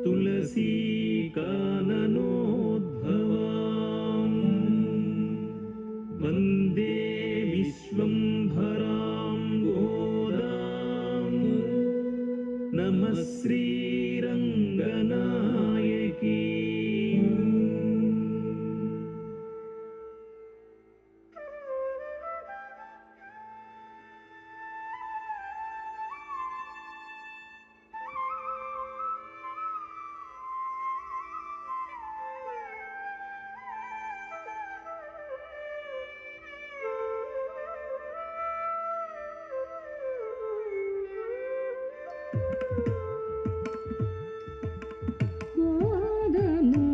ತುಳಸಿ ಕಾನನೋದ್ಭವಾಂ ವಂದೇ ವಿಶ್ವಂಭರಾಂ ಗೋದಾಂ ನಮಃ ಶ್ರೀರಂಗನಾಯಕಿ. ಗೋದನು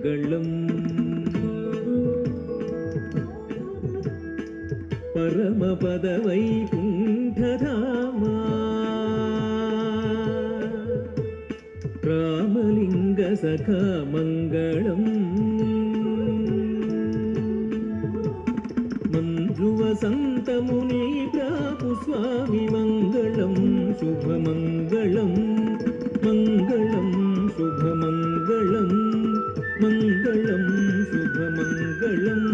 मङ्गलम् परमपदवैकुण्ठधामा रामलिङ्गसखा मङ्गलम् मञ्जुवसन्तमुनि प्रापु स्वामि मङ्गलम् शुभमङ्गलम् मङ्गलं शुभमङ्गलं मङ्गलं शुभमङ्गलम्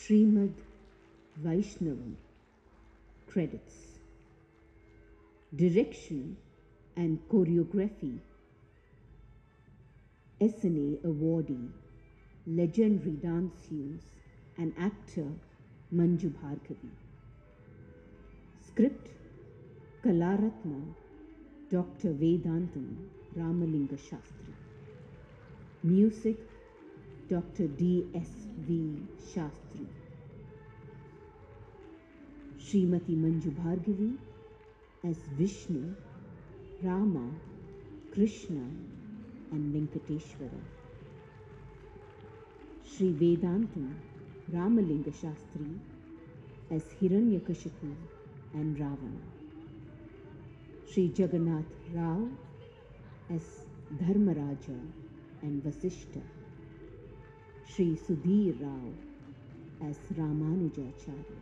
Srimad Vaishnavam. Credits. Direction and choreography. SNA awardee, legendary dancers and actor Manju Bhargavi. Script Kalaratna Dr. Vedantam Ramalinga Shastri. Music Dr. D.S.V. Shastri. Srimati Manju Bhargavi as Vishnu, Rama, Krishna and Venkateshwara. Shri Vedantam Ramalinga Shastri as Hiranyakashipu and Ravana. Shri Jagannath Rao as Dharmaraja and Vasishta. Shri Sudhir Rao as Ramanujacharya.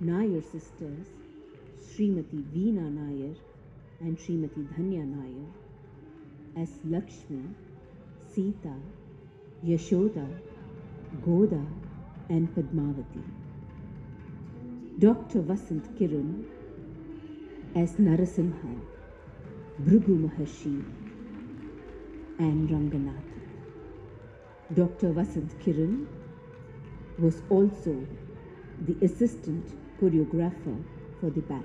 Nair sisters Srimati Veena Nair and Srimati Dhanya Nair as Lakshmi, Sita, Yashoda, Goda and Padmavati. Dr. Vasant Kiran as Narasimha, Bhrigu Maharshi and Ranganatha. Dr. Vasant Kiran was also the assistant choreographer for the ballet.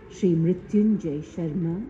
Shri Mrityunjay Sharma